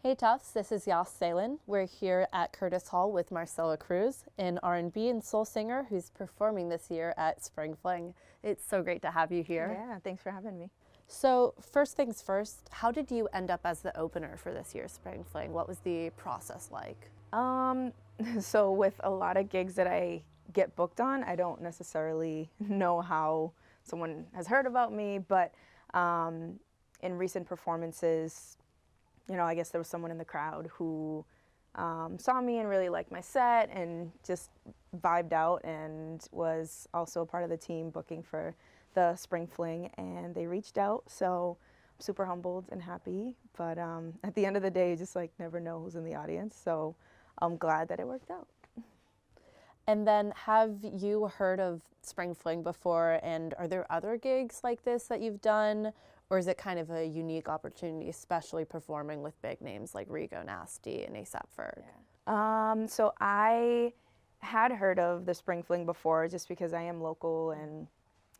Hey Tufts, this is Yas Salon. We're here at Curtis Hall with Marcela Cruz, an R&B and soul singer who's performing this year at Spring Fling. It's so great to have you here. Yeah, thanks for having me. So first things first, how did you end up as the opener for this year's Spring Fling? What was the process like? So with a lot of gigs that I get booked on, I don't necessarily know how someone has heard about me, but in recent performances, you know, I guess there was someone in the crowd who saw me and really liked my set and just vibed out and was also a part of the team booking for the Spring Fling, and they reached out, so I'm super humbled and happy, but at the end of the day, you just like never know who's in the audience, so I'm glad that it worked out. And then have you heard of Spring Fling before, and are there other gigs like this that you've done, or is it kind of a unique opportunity, especially performing with big names like Rico Nasty and H.E.R? Yeah. So I had heard of the Spring Fling before just because I am local and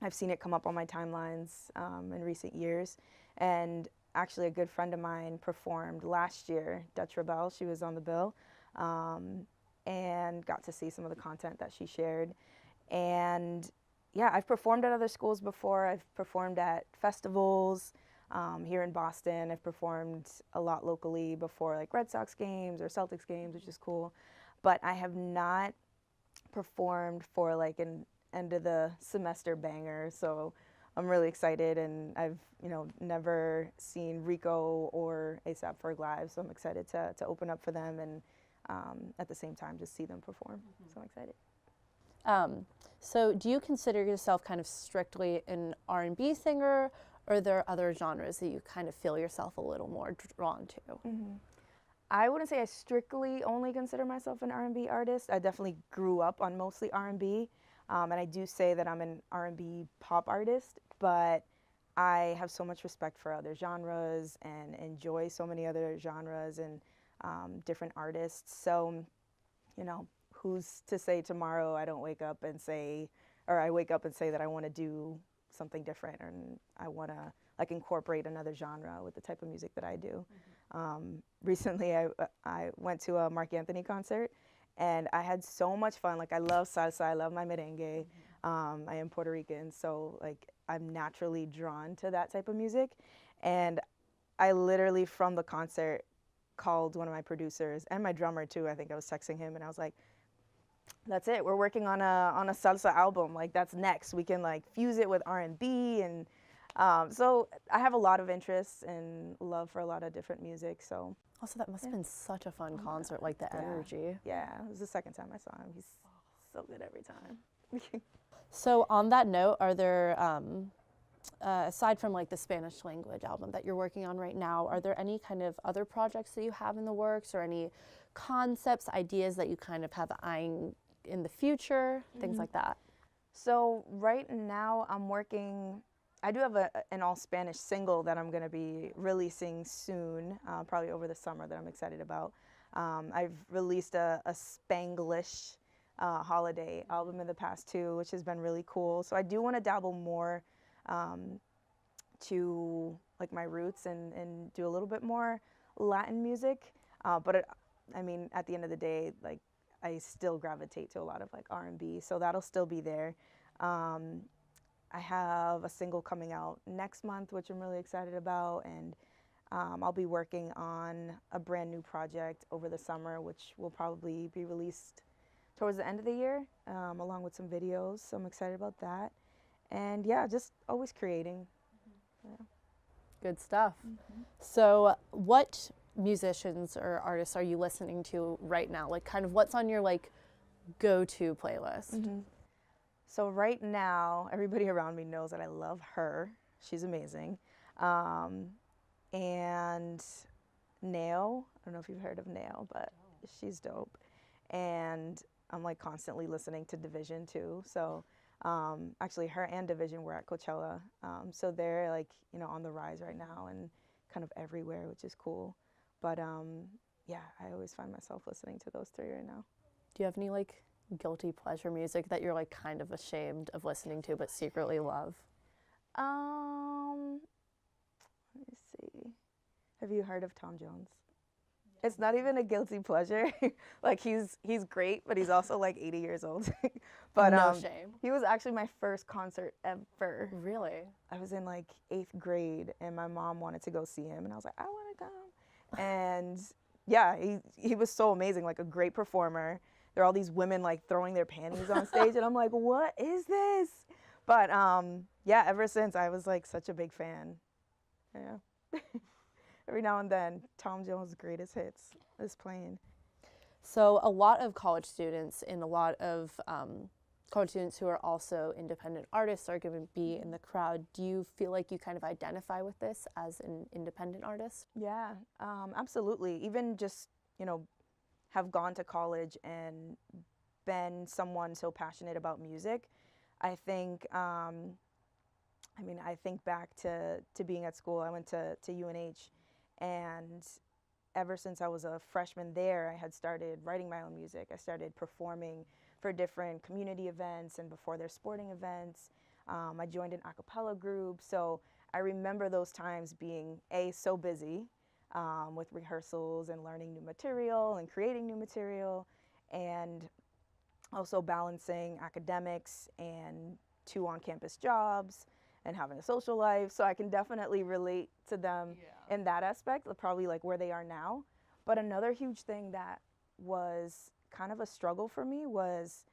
I've seen it come up on my timelines in recent years. And actually a good friend of mine performed last year, Dutch Rebel, she was on the bill, and got to see some of the content that she shared. And yeah, I've performed at other schools before. I've performed at festivals here in Boston. I've performed a lot locally before, like Red Sox games or Celtics games, which is cool. But I have not performed for like an end of the semester banger. So I'm really excited, and I've never seen Rico or A$AP live, so I'm excited to open up for them and at the same time just see them perform. So I'm excited. So do you consider yourself kind of strictly an R&B singer, or are there other genres that you kind of feel yourself a little more drawn to? I wouldn't say I strictly only consider myself an R&B artist. I definitely grew up on mostly R&B, and I do say that I'm an R&B pop artist, but I have so much respect for other genres and enjoy so many other genres and different artists. So, you know, who's to say tomorrow I don't wake up and say, or I wake up and say that I want to do something different and I want to like incorporate another genre with the type of music that I do. Recently I went to a Marc Anthony concert and I had so much fun. Like I love salsa, I love my merengue. I am Puerto Rican, so like I'm naturally drawn to that type of music. And I literally from the concert called one of my producers and my drummer too. I think I was texting him and I was like, that's it, we're working on a salsa album, like that's next. We can like fuse it with R&B and so I have a lot of interests and love for a lot of different music. So also, that must have been such a fun concert, like the energy. Yeah, it was the second time I saw him. He's so good every time. So on that note, are there, aside from like the Spanish language album that you're working on right now, are there any kind of other projects that you have in the works, or any concepts, ideas that you kind of have eyeing in the future, things like that? So right now I'm working, I do have an all Spanish single that I'm going to be releasing soon, probably over the summer, that I'm excited about. I've released a Spanglish holiday album in the past too, which has been really cool. So I do want to dabble more to like my roots and do a little bit more Latin music. But I mean, at the end of the day, like I still gravitate to a lot of like R&B, so that'll still be there. I have a single coming out next month, which I'm really excited about, and I'll be working on a brand new project over the summer, which will probably be released towards the end of the year, along with some videos, so I'm excited about that. And yeah, just always creating. Yeah. Good stuff. So what musicians or artists are you listening to right now? Like kind of what's on your like go-to playlist? So right now, everybody around me knows that I love H.E.R. She's amazing. And Nail, I don't know if you've heard of Nail, but she's dope. And I'm like constantly listening to Division too. So actually H.E.R. and Division were at Coachella. So they're like, you know, on the rise right now and kind of everywhere, which is cool. But yeah, I always find myself listening to those three right now. Do you have any like guilty pleasure music that you're like kind of ashamed of listening to but secretly love? Let me see. Have you heard of Tom Jones? It's not even a guilty pleasure. Like he's great, but he's also like 80 years old. But No shame. he was actually my first concert ever. Really? I was in like 8th grade, and my mom wanted to go see him, and I was like, I want to come. And yeah, he was so amazing, like a great performer. There are all these women like throwing their panties on stage, and I'm like, what is this? But yeah, ever since I was like such a big fan. Yeah. Every now and then, Tom Jones' greatest hits is playing. So a lot of college students and a lot of college students who are also independent artists are going to be in the crowd. Do you feel like you kind of identify with this as an independent artist? Yeah, absolutely. Even just, have gone to college and been someone so passionate about music. I think, I think back to being at school. I went to UNH, and ever since I was a freshman there, I had started writing my own music. I started performing for different community events and before their sporting events. I joined an a cappella group. So I remember those times being so busy with rehearsals and learning new material and creating new material, and also balancing academics and 2 on-campus jobs and having a social life. So I can definitely relate to them in that aspect, probably like where they are now. But another huge thing that was kind of a struggle for me was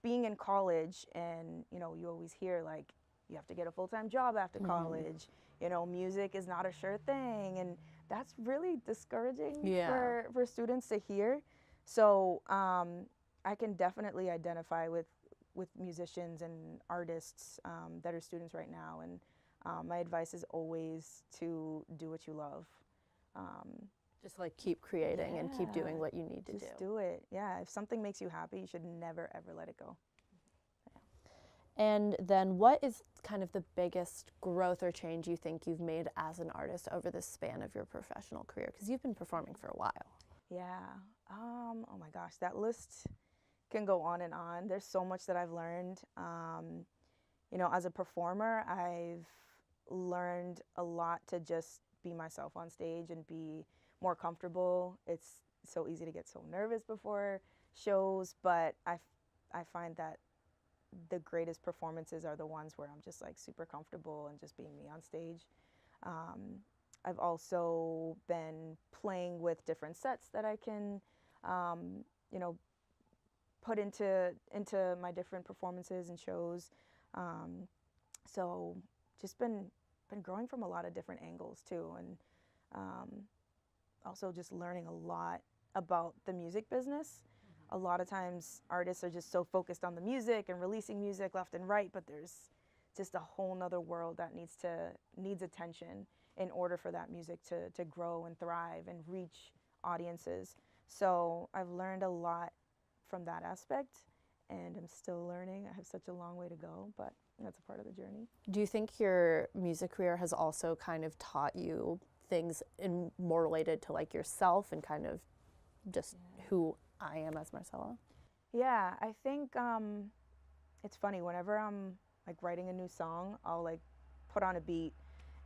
being in college, and you always hear like you have to get a full-time job after college. Music is not a sure thing, and that's really discouraging for students to hear. So I can definitely identify with musicians and artists that are students right now, and my advice is always to do what you love. Just like keep creating and keep doing what you need to do. Just do it. Yeah, if something makes you happy, you should never ever let it go. And then what is kind of the biggest growth or change you think you've made as an artist over the span of your professional career? Because you've been performing for a while. Yeah. Oh my gosh, that list can go on and on. There's so much that I've learned. As a performer, I've learned a lot to just be myself on stage and be more comfortable. It's so easy to get so nervous before shows, but I find that the greatest performances are the ones where I'm just like super comfortable and just being me on stage. I've also been playing with different sets that I can, put into my different performances and shows. So just been growing from a lot of different angles too, and also just learning a lot about the music business. A lot of times artists are just so focused on the music and releasing music left and right, but there's just a whole nother world that needs attention in order for that music to grow and thrive and reach audiences. So I've learned a lot from that aspect, and I'm still learning. I have such a long way to go, but that's a part of the journey. Do you think your music career has also kind of taught you things more related to like yourself and kind of just who I am as Marcela? Yeah, I think it's funny. Whenever I'm like writing a new song, I'll like put on a beat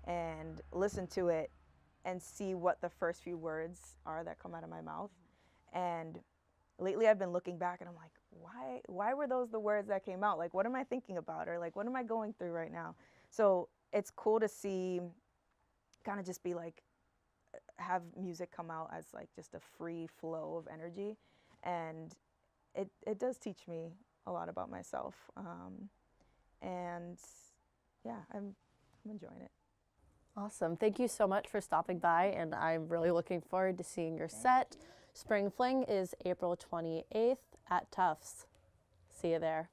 and listen to it and see what the first few words are that come out of my mouth. And lately I've been looking back and I'm like, why were those the words that came out? Like, what am I thinking about? Or like, what am I going through right now? So it's cool to see, kind of just be like, have music come out as like just a free flow of energy. And it does teach me a lot about myself. And yeah, I'm enjoying it. Awesome. Thank you so much for stopping by, and I'm really looking forward to seeing your set. Spring Fling is April 28th at Tufts. See you there.